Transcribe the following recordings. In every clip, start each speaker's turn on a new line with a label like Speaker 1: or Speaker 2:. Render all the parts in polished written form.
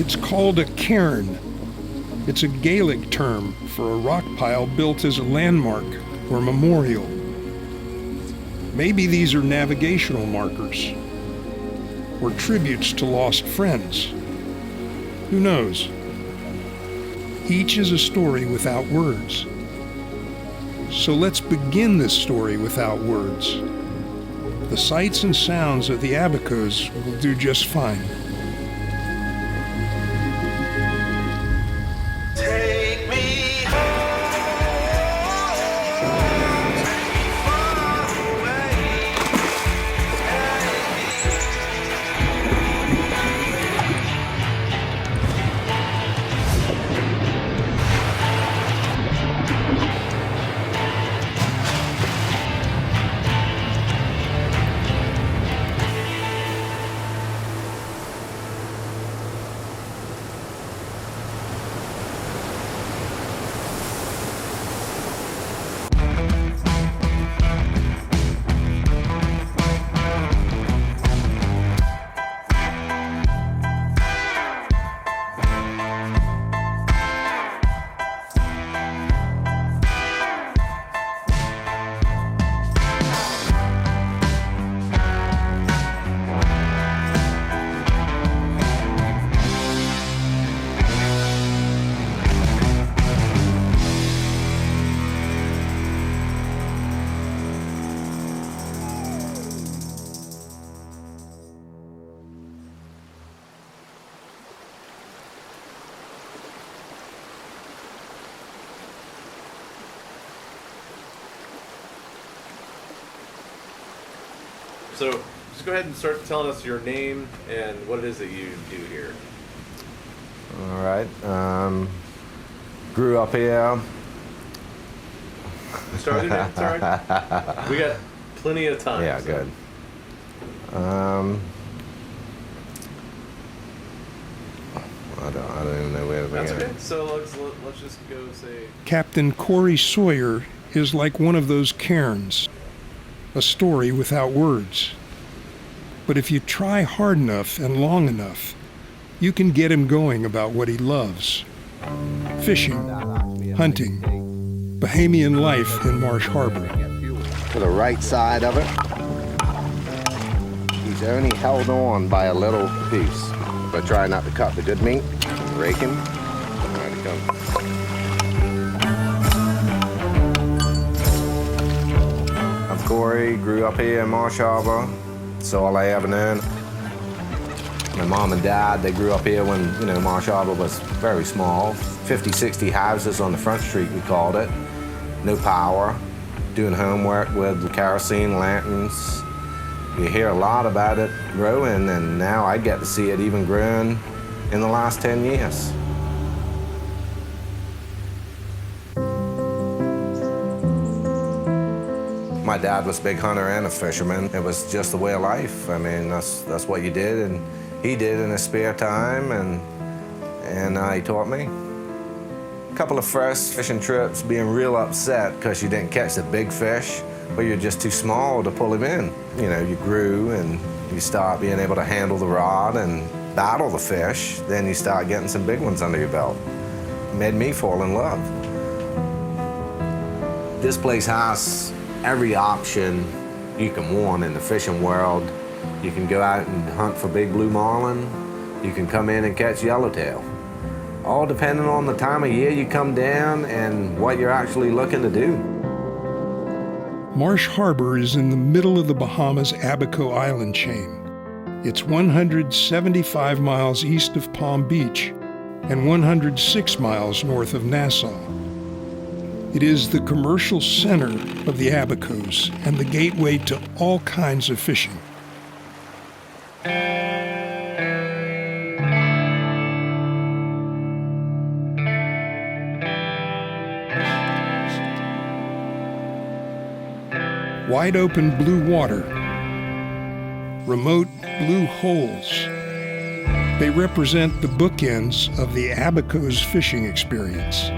Speaker 1: It's called a cairn. It's a Gaelic term for a rock pile built as a landmark or memorial. Maybe these are navigational markers or tributes to lost friends. Who knows? Each is a story without words. So let's begin this story without words. The sights and sounds of the Abacos will do just fine.
Speaker 2: So just go ahead and start telling us your name and what it is that you do here.
Speaker 3: All right. Grew up here.
Speaker 2: Start again. Sorry. We got plenty of time.
Speaker 3: Yeah,
Speaker 2: so.
Speaker 3: good. I don't even know where to begin.
Speaker 2: That's okay. So let's just go say.
Speaker 1: Captain Corey Sawyer is like one of those cairns, a story without words. But if you try hard enough and long enough, you can get him going about what he loves. Fishing, hunting, Bahamian life in Marsh Harbour.
Speaker 4: To the right side of it, he's only held on by a little piece. But try not to cut the good meat. Rake him. There he comes.
Speaker 3: I'm Corey, grew up here in Marsh Harbour. That's all I ever known. My mom and dad, they grew up here when, Marsh Harbour was very small. 50, 60 houses on the front street, we called it. No power. Doing homework with kerosene lanterns. You hear a lot about it growing, and now I get to see it even growing in the last 10 years. My dad was a big hunter and a fisherman. It was just the way of life. I mean, that's what you did, and he did in his spare time, and he taught me. A couple of first fishing trips, being real upset because you didn't catch the big fish, but you're just too small to pull him in. You grew and you start being able to handle the rod and battle the fish, then you start getting some big ones under your belt. It made me fall in love. This place has every option you can want in the fishing world. You can go out and hunt for big blue marlin. You can come in and catch yellowtail. All depending on the time of year you come down and what you're actually looking to do.
Speaker 1: Marsh Harbour is in the middle of the Bahamas Abaco Island chain. It's 175 miles east of Palm Beach and 106 miles north of Nassau. It is the commercial center of the Abacos and the gateway to all kinds of fishing. Wide open blue water, remote blue holes. They represent the bookends of the Abacos fishing experience.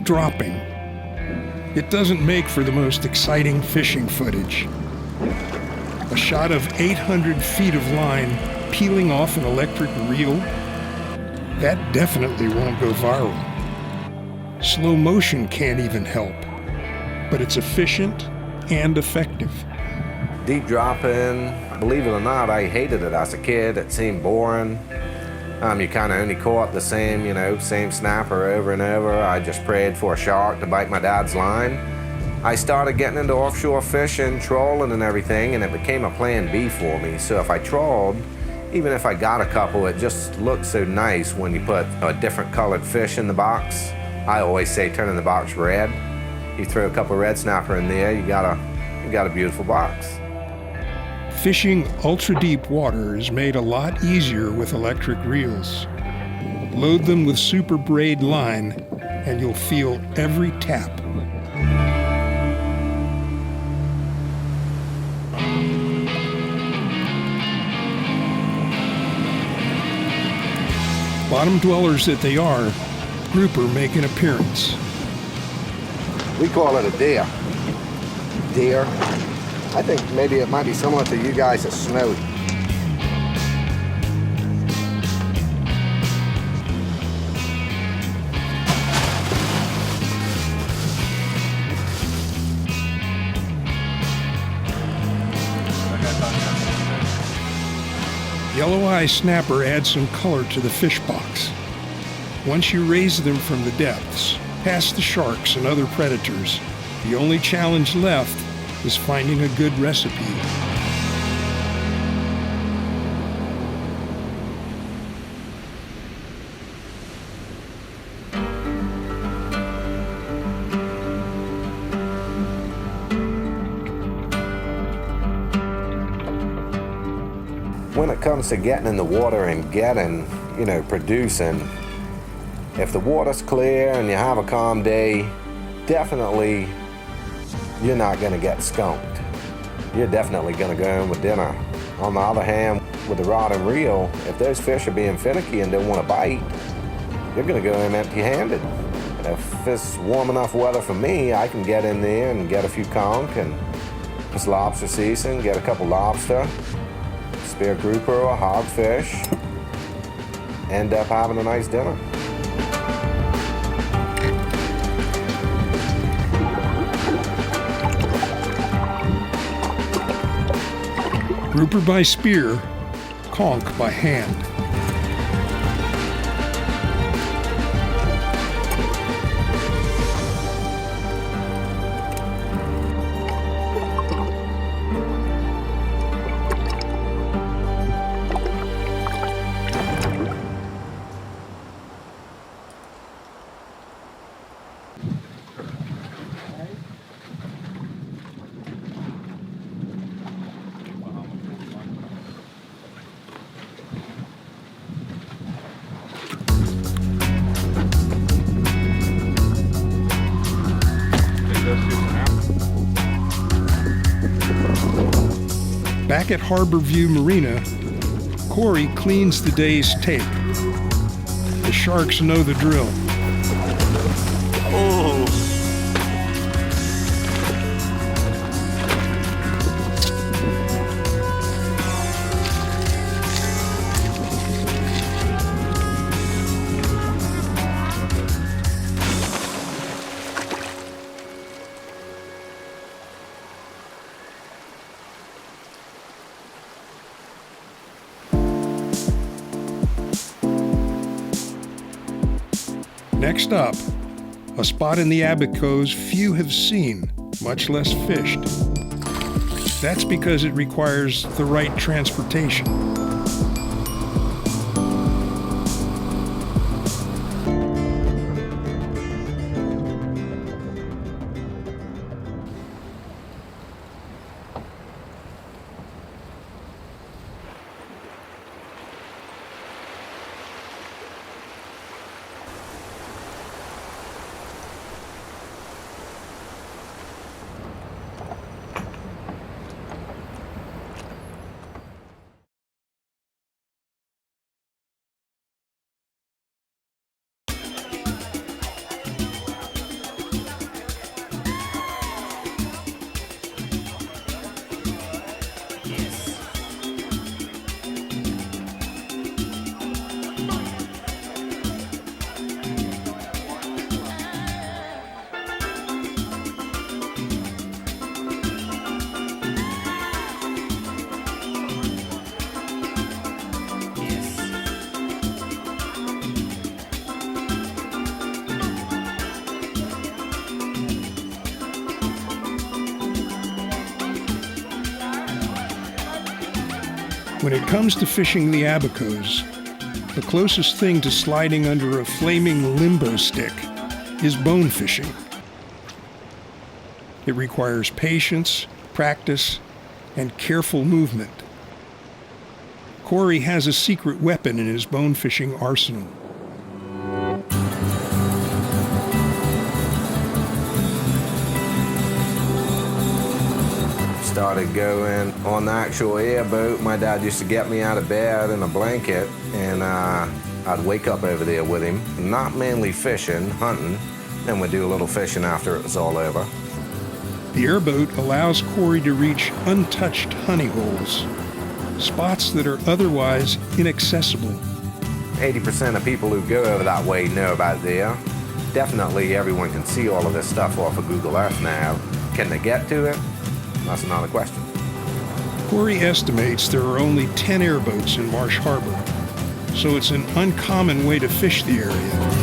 Speaker 1: dropping. It doesn't make for the most exciting fishing footage. A shot of 800 feet of line peeling off an electric reel? That definitely won't go viral. Slow motion can't even help, but it's efficient and effective.
Speaker 3: Deep dropping, believe it or not, I hated it as a kid. It seemed boring. You kind of only caught the same snapper over and over. I just prayed for a shark to bite my dad's line. I started getting into offshore fishing, trolling and everything, and it became a plan B for me. So if I trawled, even if I got a couple, it just looked so nice when you put a different colored fish in the box. I always say turning the box red. You throw a couple red snapper in there, you got a beautiful box.
Speaker 1: Fishing ultra-deep water is made a lot easier with electric reels. Load them with super braid line, and you'll feel every tap. Bottom dwellers that they are, grouper make an appearance.
Speaker 4: We call it a deer. Deer. I think maybe it might be similar to you guys at snowy.
Speaker 1: Yellow eye snapper adds some color to the fish box. Once you raise them from the depths, past the sharks and other predators, the only challenge left is finding a good recipe.
Speaker 3: When it comes to getting in the water and getting, producing, if the water's clear and you have a calm day, definitely you're not going to get skunked. You're definitely going to go in with dinner. On the other hand, with the rod and reel, if those fish are being finicky and don't want to bite, you're going to go in empty-handed. If it's warm enough weather for me, I can get in there and get a few conch and it's lobster season, get a couple lobster, spear grouper or hogfish, end up having a nice dinner.
Speaker 1: Grouper by spear, conch by hand. Back at Harbor View Marina, Corey cleans the day's tape. The sharks know the drill. Next up, a spot in the Abacos few have seen, much less fished. That's because it requires the right transportation. When it comes to fishing the Abacos, the closest thing to sliding under a flaming limbo stick is bonefishing. It requires patience, practice, and careful movement. Corey has a secret weapon in his bonefishing arsenal.
Speaker 3: Started going on the actual airboat. My dad used to get me out of bed in a blanket, and I'd wake up over there with him. Not mainly fishing, hunting, then we'd do a little fishing after it was all over.
Speaker 1: The airboat allows Corey to reach untouched honey holes, spots that are otherwise inaccessible.
Speaker 3: 80% of people who go over that way know about there. Definitely everyone can see all of this stuff off of Google Earth now. Can they get to it? That's another question.
Speaker 1: Corey estimates there are only 10 airboats in Marsh Harbour, so it's an uncommon way to fish the area.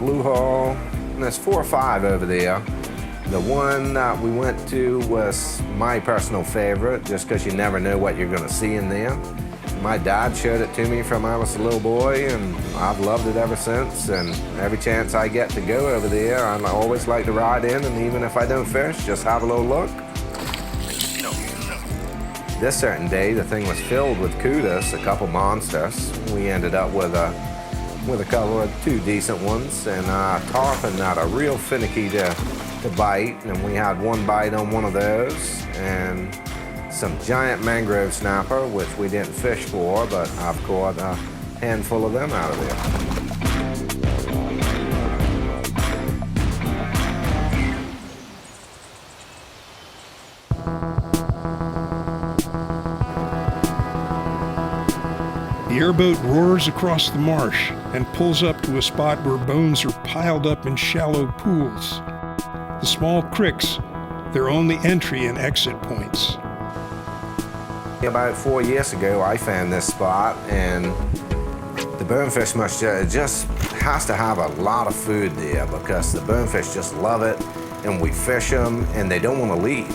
Speaker 3: Blue Hole, and there's 4 or 5 over there. The one that we went to was my personal favorite, just because you never know what you're going to see in there. My dad showed it to me from when I was a little boy, and I've loved it ever since. And every chance I get to go over there, I always like to ride in, and even if I don't fish, just have a little look. This certain day, the thing was filled with kudos, a couple monsters. We ended up with a couple of 2 decent ones, and tarpon that are real finicky to bite, and we had 1 bite on one of those, and some giant mangrove snapper, which we didn't fish for, but I've caught a handful of them out of there.
Speaker 1: The airboat roars across the marsh and pulls up to a spot where bones are piled up in shallow pools. The small creeks, their only entry and exit points.
Speaker 3: About 4 years ago, I found this spot, and the bonefish just has to have a lot of food there because the bonefish just love it, and we fish them, and they don't want to leave.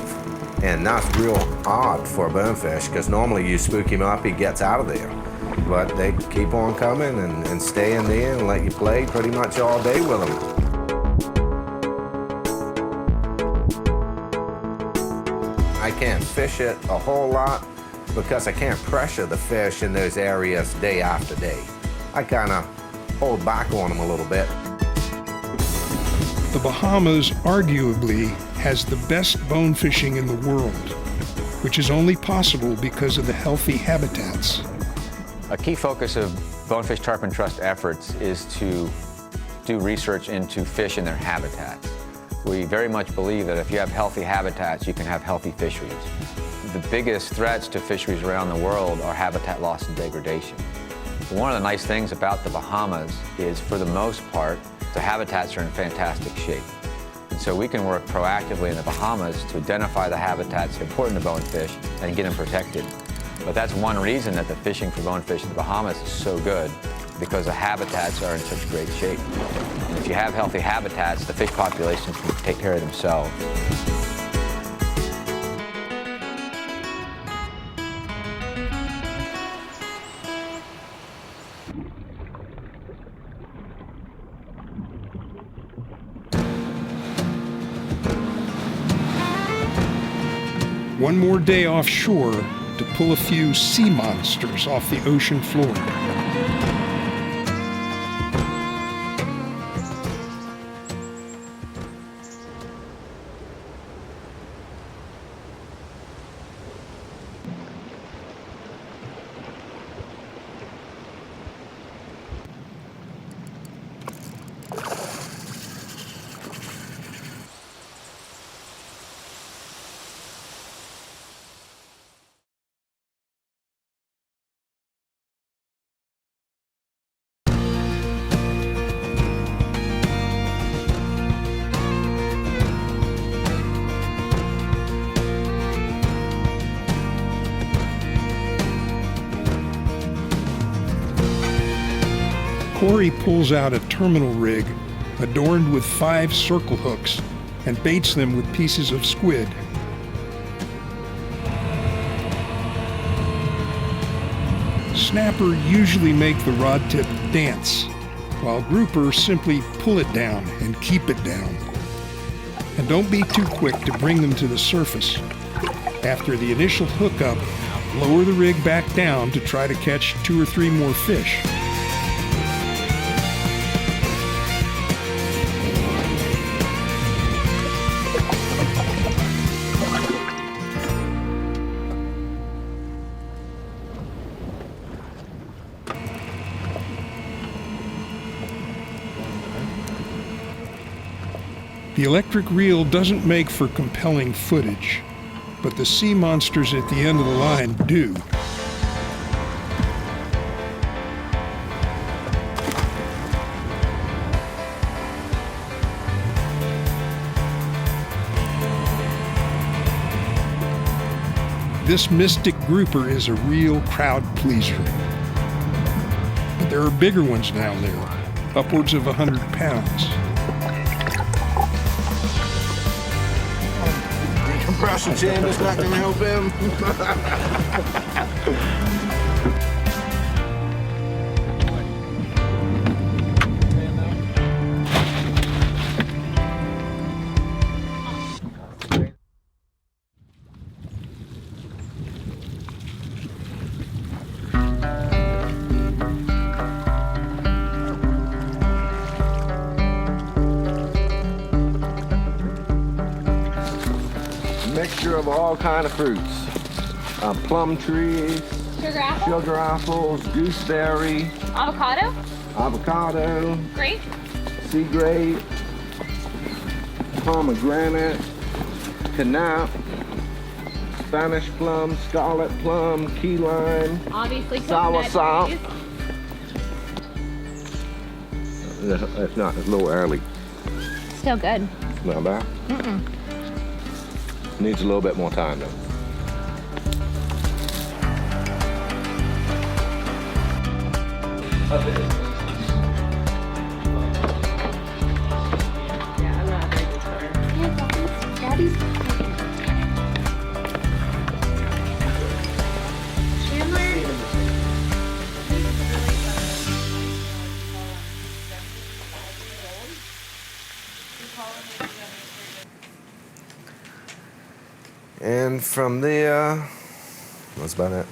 Speaker 3: And that's real odd for a bonefish because normally you spook him up, he gets out of there. But they keep on coming and stay in there and let you play pretty much all day with them. I can't fish it a whole lot because I can't pressure the fish in those areas day after day. I kind of hold back on them a little bit.
Speaker 1: The Bahamas arguably has the best bone fishing in the world, which is only possible because of the healthy habitats.
Speaker 5: A key focus of Bonefish Tarpon Trust efforts is to do research into fish and their habitats. We very much believe that if you have healthy habitats, you can have healthy fisheries. The biggest threats to fisheries around the world are habitat loss and degradation. One of the nice things about the Bahamas is, for the most part, the habitats are in fantastic shape. And so we can work proactively in the Bahamas to identify the habitats important to bonefish and get them protected. But that's one reason that the fishing for bonefish in the Bahamas is so good, because the habitats are in such great shape. And if you have healthy habitats, the fish populations can take care of themselves.
Speaker 1: One more day offshore to pull a few sea monsters off the ocean floor. Corey pulls out a terminal rig adorned with 5 circle hooks and baits them with pieces of squid. Snapper usually make the rod tip dance, while grouper simply pull it down and keep it down. And don't be too quick to bring them to the surface. After the initial hookup, lower the rig back down to try to catch 2 or 3 more fish. The electric reel doesn't make for compelling footage, but the sea monsters at the end of the line do. This mystic grouper is a real crowd pleaser. But there are bigger ones down there, upwards of 100 pounds.
Speaker 4: Compression chamber's not gonna help him. Mixture of all kind of fruits. Plum trees, sugar apples, gooseberry, avocado,
Speaker 6: Grape.
Speaker 4: sea grape, pomegranate, canap, Spanish plum, scarlet plum, key lime,
Speaker 6: Obviously,
Speaker 4: sour
Speaker 6: coconut
Speaker 4: sop.
Speaker 6: trees.
Speaker 4: It's not, it's a little early.
Speaker 6: Still good.
Speaker 4: Not bad. Needs a little bit more time though.
Speaker 6: Daddy's
Speaker 3: And from there, that's about it.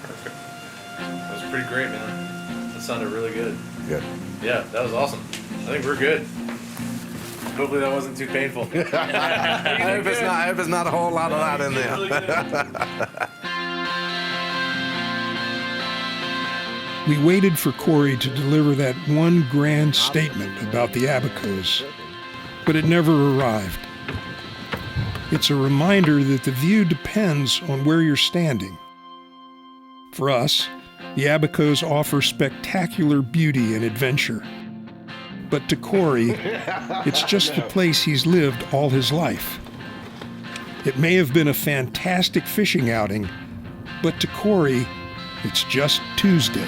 Speaker 2: Perfect. That was pretty great, man. That sounded really good.
Speaker 3: Good.
Speaker 2: Yeah, that was awesome. I think we're good. Hopefully that wasn't too painful.
Speaker 3: I hope it's not a whole lot of that in there.
Speaker 2: Really good.
Speaker 1: We waited for Corey to deliver that one grand statement about the Abacos, but it never arrived. It's a reminder that the view depends on where you're standing. For us, the Abacos offer spectacular beauty and adventure. But to Corey, it's just the place he's lived all his life. It may have been a fantastic fishing outing, but to Corey, it's just Tuesday.